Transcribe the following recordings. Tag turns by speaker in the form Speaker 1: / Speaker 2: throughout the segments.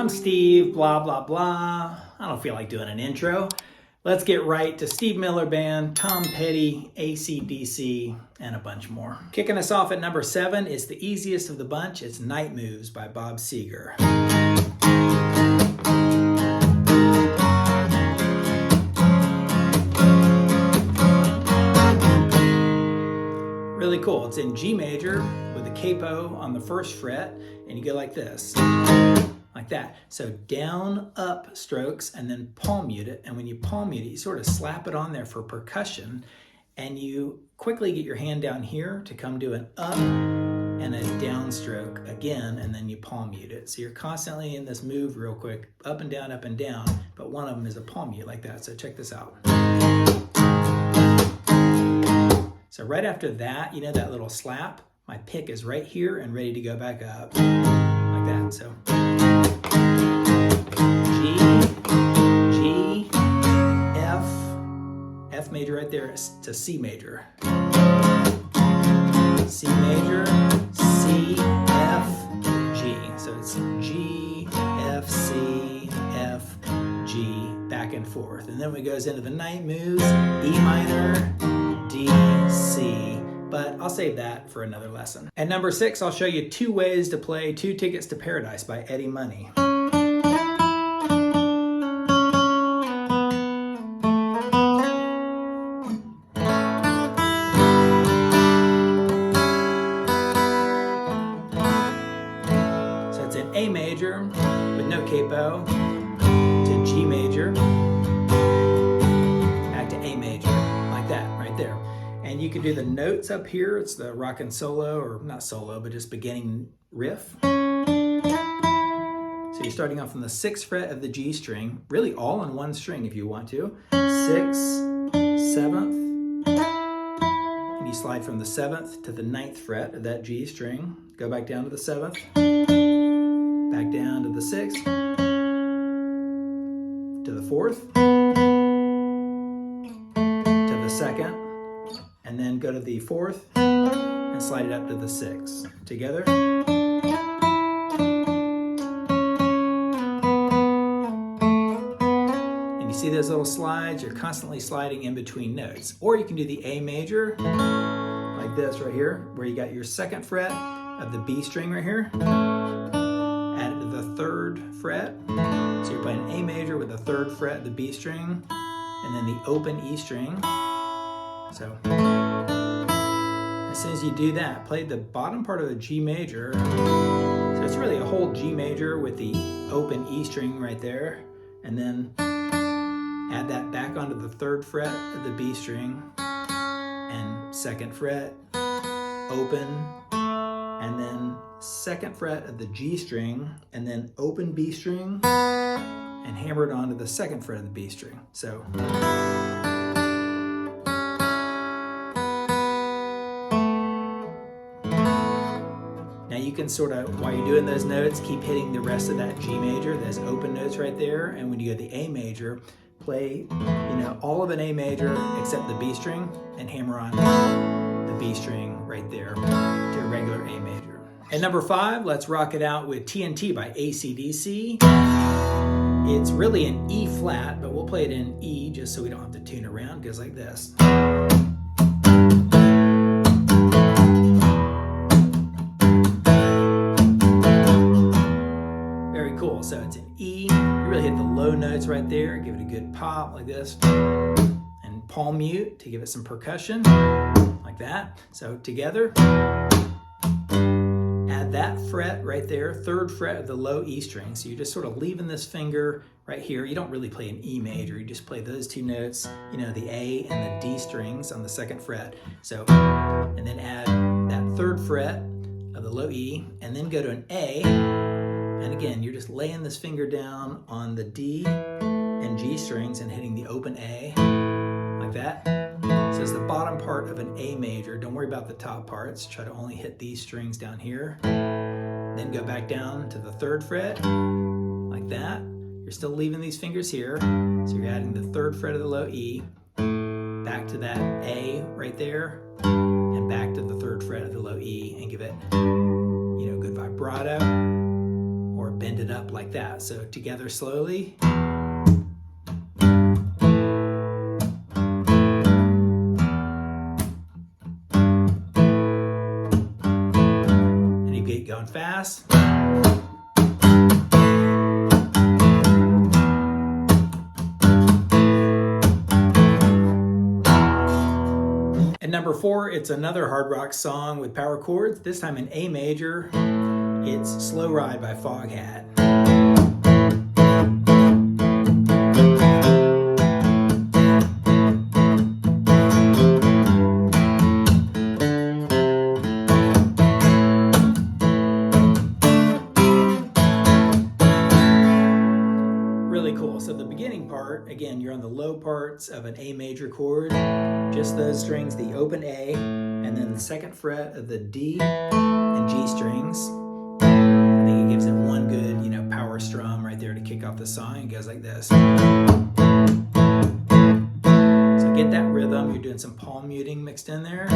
Speaker 1: I'm Steve, blah, blah, blah. I don't feel like doing an intro. Let's get right to Steve Miller Band, Tom Petty, AC/DC, and a bunch more. Kicking us off at number 7 is the easiest of the bunch. It's Night Moves by Bob Seger. Really cool. It's in G major with a capo on the 1st fret, and you go like this. Like that. So down, up strokes, and then palm mute it. And when you palm mute it, you sort of slap it on there for percussion, and you quickly get your hand down here to come to an up and a down stroke again, and then you palm mute it. So you're constantly in this move real quick, up and down, but one of them is a palm mute like that. So check this out. So right after that, you know that little slap? My pick is right here and ready to go back up. Like that. So G, F major right there to C major. C major, C, F, G. So it's G, F, C, F, G, back and forth. And then it goes into the night moves, E minor, D, C. But I'll save that for another lesson. At number 6, I'll show you 2 ways to play 2 Tickets to Paradise by Eddie Money. So it's in A major with no capo to G major, back to A major, like that, right there. And you can do the notes up here. It's the rockin' solo, or not solo, but just beginning riff. So you're starting off from the 6th fret of the G string, really all on one string if you want to. 6th, 7th, and you slide from the 7th to the 9th fret of that G string. Go back down to the 7th, back down to the 6th, to the 4th, to the 2nd, and then go to the 4th and slide it up to the 6th. Together. And you see those little slides? You're constantly sliding in between notes. Or you can do the A major, like this right here, where you got your 2nd fret of the B string right here. Add it to the 3rd fret. So you're playing A major with the 3rd fret of the B string, and then the open E string. So as soon as you do that, play the bottom part of the G major. So it's really a whole G major with the open E string right there. And then add that back onto the 3rd fret of the B string and 2nd fret, open, and then 2nd fret of the G string, and then open B string, and hammer it onto the 2nd fret of the B string. So now you can sort of, while you're doing those notes, keep hitting the rest of that G major, those open notes right there. And when you go to the A major, play, all of an A major except the B string, and hammer on the B string right there to a regular A major. At number 5, let's rock it out with T.N.T. by AC/DC. It's really an E flat, but we'll play it in E just so we don't have to tune around. It goes like this. So it's an E, you really hit the low notes right there, give it a good pop like this, and palm mute to give it some percussion, like that. So together, add that fret right there, 3rd fret of the low E string. So you're just sort of leaving this finger right here. You don't really play an E major, you just play those 2 notes, the A and the D strings on the 2nd fret. So, and then add that 3rd fret of the low E, and then go to an A. And again, you're just laying this finger down on the D and G strings and hitting the open A, like that. So it's the bottom part of an A major. Don't worry about the top parts. Try to only hit these strings down here. Then go back down to the 3rd fret, like that. You're still leaving these fingers here. So you're adding the 3rd fret of the low E, back to that A right there, and back to the 3rd fret of the low E, and give it, good vibrato. Or bend it up like that. So together slowly. And you get going fast. And number 4, it's another hard rock song with power chords, this time in A major. It's Slow Ride by Foghat. Really cool. So the beginning part, again, you're on the low parts of an A major chord, just those strings, the open A, and then the second fret of the D and G strings. I think it gives it one good, power strum right there to kick off the song. It goes like this. So get that rhythm. You're doing some palm muting mixed in there.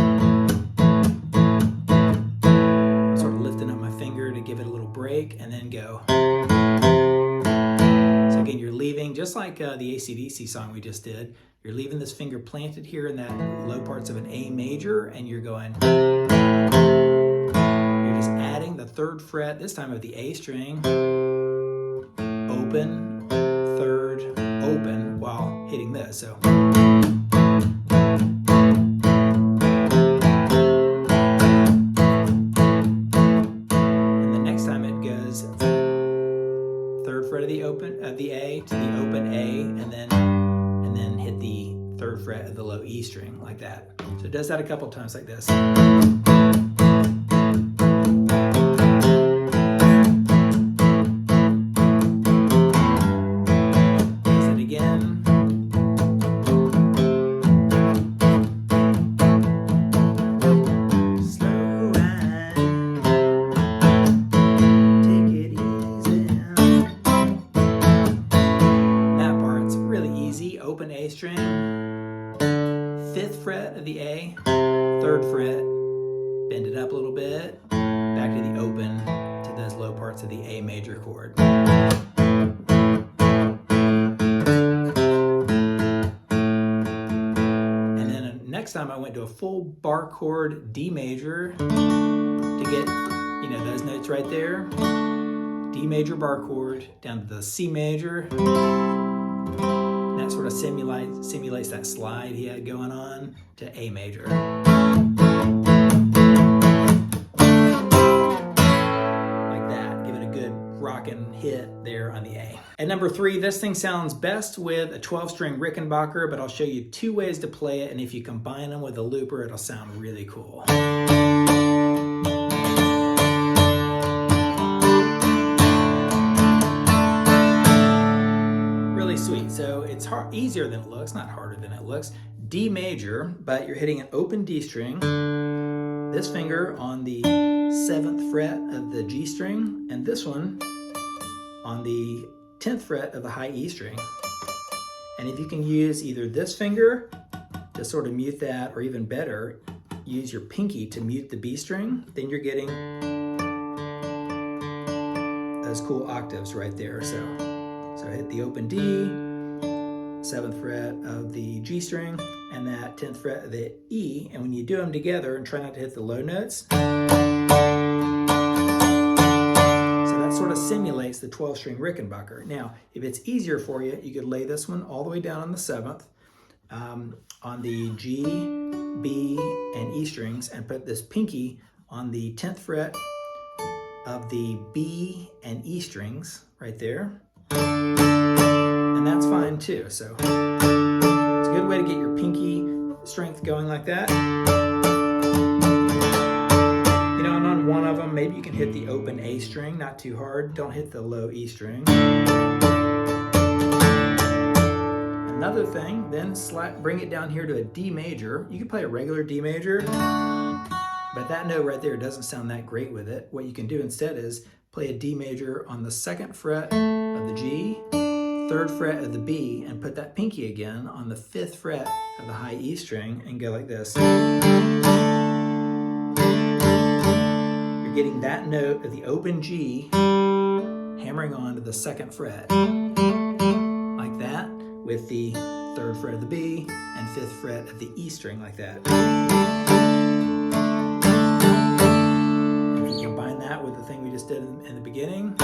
Speaker 1: Sort of lifting up my finger to give it a little break, and then go. So again, you're leaving, just like the AC/DC song we just did, you're leaving this finger planted here in that low parts of an A major, and you're going. You're just adding the third fret, this time of the A string, open, third, open, while hitting this. So. And the next time it goes third fret of the A to the open A, and then hit the third fret of the low E string like that. So it does that a couple times like this. Does it again. Slow ride. Take it easy. That part's really easy. Open A string, 5th fret of the A, 3rd fret, bend it up a little bit, back to the open, to those low parts of the A major chord. And then next time I went to a full bar chord D major to get, those notes right there. D major bar chord down to the C major. That sort of simulates that slide he had going on to A major. Like that. Give it a good rockin' hit there on the A. At number 3, this thing sounds best with a 12-string Rickenbacker, but I'll show you 2 ways to play it, and if you combine them with a looper, it'll sound really cool. Sweet. So it's easier than it looks, not harder than it looks. D major, but you're hitting an open D string, this finger on the 7th fret of the G string, and this one on the 10th fret of the high E string. And if you can use either this finger to sort of mute that, or even better, use your pinky to mute the B string, then you're getting those cool octaves right there. So hit the open D, 7th fret of the G string, and that 10th fret of the E, and when you do them together, and try not to hit the low notes, so that sort of simulates the 12-string Rickenbacker. Now, if it's easier for you, you could lay this one all the way down on the 7th, on the G, B, and E strings, and put this pinky on the 10th fret of the B and E strings right there. And that's fine too. So it's a good way to get your pinky strength going like that. And on one of them, maybe you can hit the open A string, not too hard. Don't hit the low E string. Another thing, then bring it down here to a D major. You can play a regular D major, but that note right there doesn't sound that great with it. What you can do instead is play a D major on the 2nd fret of the G, 3rd fret of the B, and put that pinky again on the 5th fret of the high E string and go like this. You're getting that note of the open G hammering on to the 2nd fret, like that, with the 3rd fret of the B and 5th fret of the E string, like that. If you combine that with the thing we just did in the beginning,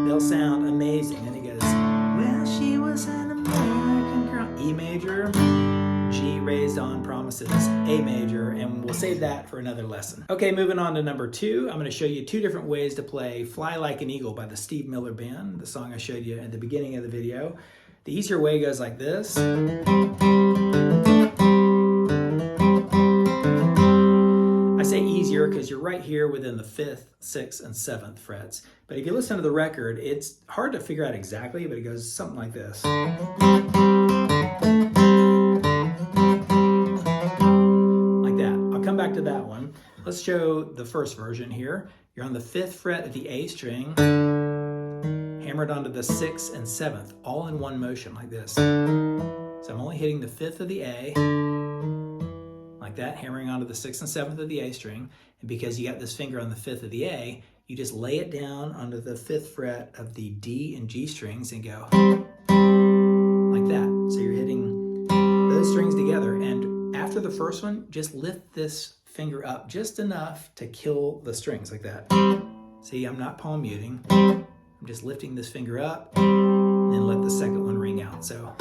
Speaker 1: they'll sound amazing. And it goes, well, she was an American girl. E major, G raised on promises, A major, and we'll save that for another lesson. Okay, moving on to number 2, I'm going to show you 2 different ways to play Fly Like an Eagle by the Steve Miller Band, the song I showed you at the beginning of the video. The easier way goes like this. I say easier because you're right here within the 5th, 6th, and 7th frets. But if you listen to the record, it's hard to figure out exactly, but it goes something like this. Back to that one. Let's show the first version here. You're on the 5th fret of the A string, hammered onto the 6th and 7th, all in one motion like this. So I'm only hitting the 5th of the A, like that, hammering onto the 6th and 7th of the A string. And because you got this finger on the 5th of the A, you just lay it down onto the 5th fret of the D and G strings and go like that. So you're hitting those strings together, and after the first one, just lift this finger up just enough to kill the strings like that. See, I'm not palm muting. I'm just lifting this finger up and then let the second one ring out. So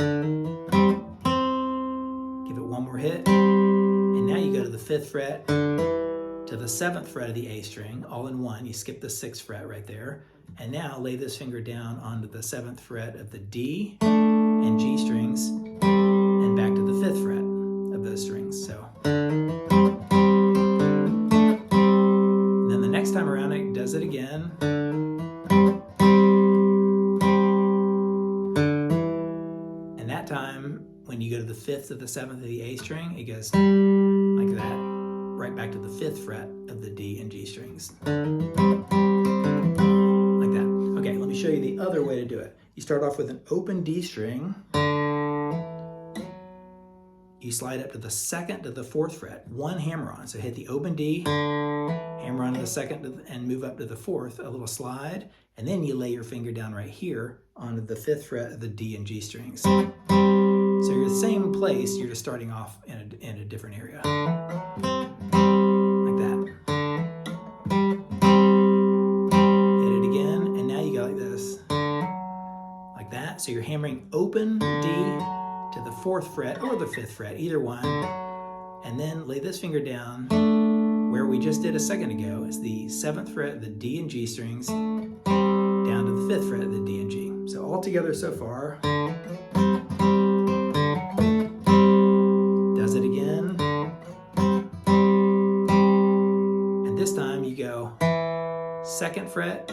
Speaker 1: give it one more hit. And now you go to the 5th fret to the 7th fret of the A string, all in one. You skip the 6th fret right there. And now lay this finger down onto the 7th fret of the D and G strings and back to the 5th fret of those strings. So and then the next time around it does it again, and that time when you go to the 5th to the 7th of the A string, it goes like that, right back to the 5th fret of the D and G strings, like that. Okay, let me show you the other way to do it. You start off with an open D string. You slide up to the 2nd to the 4th fret, one hammer on. So hit the open D, hammer on to the 2nd, and move up to the 4th, a little slide, and then you lay your finger down right here onto the 5th fret of the D and G strings. So you're the same place, you're just starting off in a different area. Like that. Hit it again, and now you go like this. Like that. So you're hammering open D to the 4th fret or the 5th fret, either one, and then lay this finger down where we just did a second ago. It's the 7th fret of the D and G strings down to the 5th fret of the D and G. So all together so far. Does it again. And this time you go 2nd fret,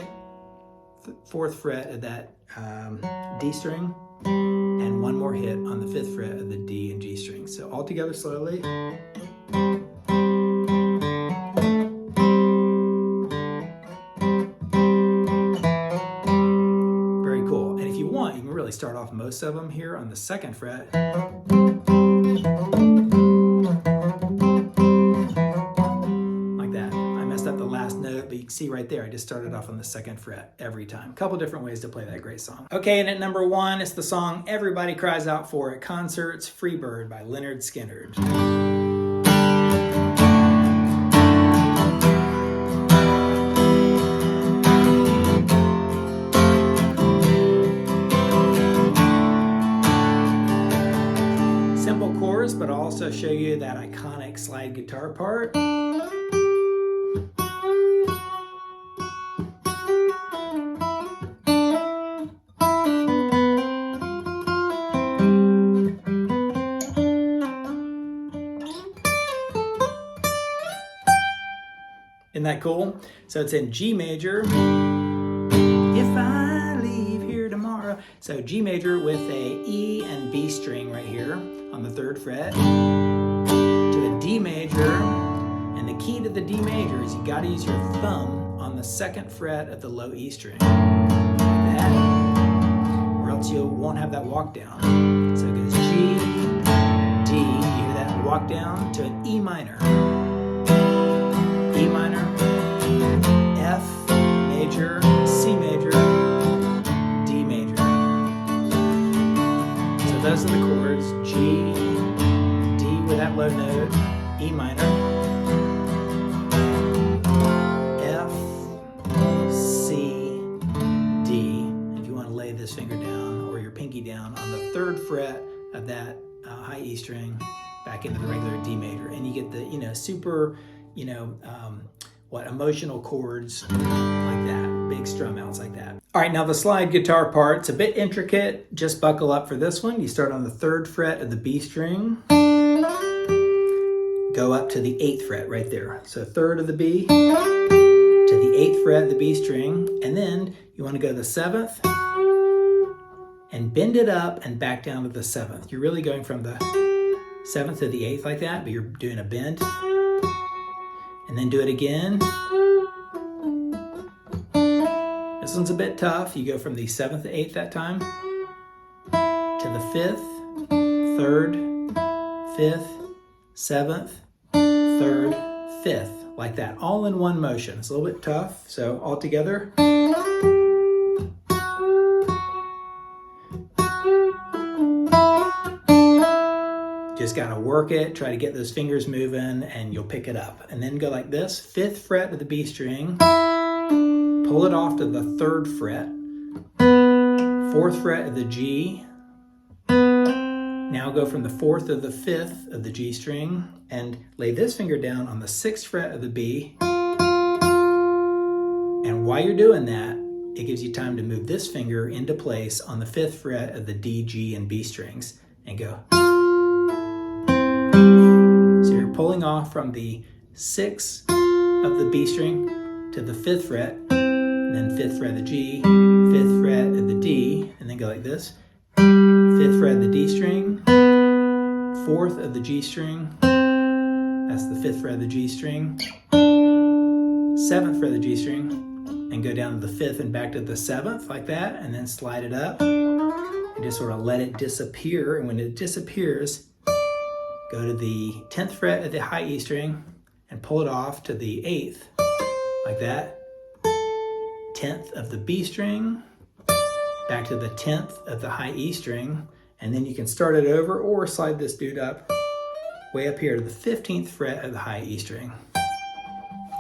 Speaker 1: 4th fret of that D string, and one more hit on the 5th fret of the D and G strings. So all together slowly. Very cool. And if you want, you can really start off most of them here on the 2nd fret. Like that. I messed up the last note, but you can see right there, I just started off on the 2nd fret every time. A couple different ways to play that great song. Okay, and at number 1, it's the song everybody cries out for at concerts, Freebird by Lynyrd Skynyrd. Simple chorus, but I'll also show you that iconic slide guitar part. Isn't that cool? So it's in G major. If I leave here tomorrow. So G major with a E and B string right here on the 3rd fret to a D major. And the key to the D major is you got to use your thumb on the 2nd fret of the low E string. Like that. Or else you won't have that walk down. So it goes G, D, you hear that walk down to an E minor. E minor, F, major, C major, D major. So those are the chords, G, D with that low note, E minor, F, C, D. If you want to lay this finger down or your pinky down on the 3rd fret of that high E string back into the regular D major, and you get the, super, emotional chords like that, big strum outs like that. All right, now the slide guitar part, it's a bit intricate. Just buckle up for this one. You start on the 3rd fret of the B string, go up to the 8th fret right there. So 3rd of the B to the 8th fret of the B string, and then you want to go to the 7th and bend it up and back down to the 7th. You're really going from the 7th to the 8th like that, but you're doing a bend. And then do it again. This one's a bit tough. You go from the 7th to 8th that time to the 5th, 3rd, 5th, 7th, 3rd, 5th, like that, all in one motion. It's a little bit tough, so all together. Just gotta work it, try to get those fingers moving, and you'll pick it up. And then go like this, 5th fret of the B string, pull it off to the 3rd fret, 4th fret of the G, now go from the 4th to the 5th of the G string, and lay this finger down on the 6th fret of the B. And while you're doing that, it gives you time to move this finger into place on the 5th fret of the D, G, and B strings, and go. So you're pulling off from the 6th of the B string to the 5th fret, and then 5th fret of the G, 5th fret of the D, and then go like this. 5th fret of the D string, 4th of the G string, that's the 5th fret of the G string, 7th fret of the G string, and go down to the 5th and back to the 7th like that, and then slide it up and just sort of let it disappear. And when it disappears, go to the 10th fret of the high E string and pull it off to the 8th, like that. 10th of the B string, back to the 10th of the high E string, and then you can start it over or slide this dude up, way up here to the 15th fret of the high E string,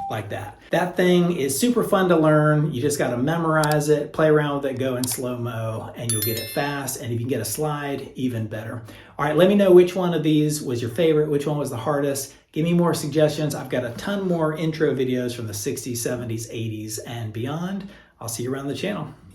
Speaker 1: like that. That thing is super fun to learn. You just gotta memorize it, play around with it, go in slow-mo, and you'll get it fast. And if you can get a slide, even better. All right, let me know which one of these was your favorite, which one was the hardest. Give me more suggestions. I've got a ton more intro videos from the 60s, 70s, 80s, and beyond. I'll see you around the channel.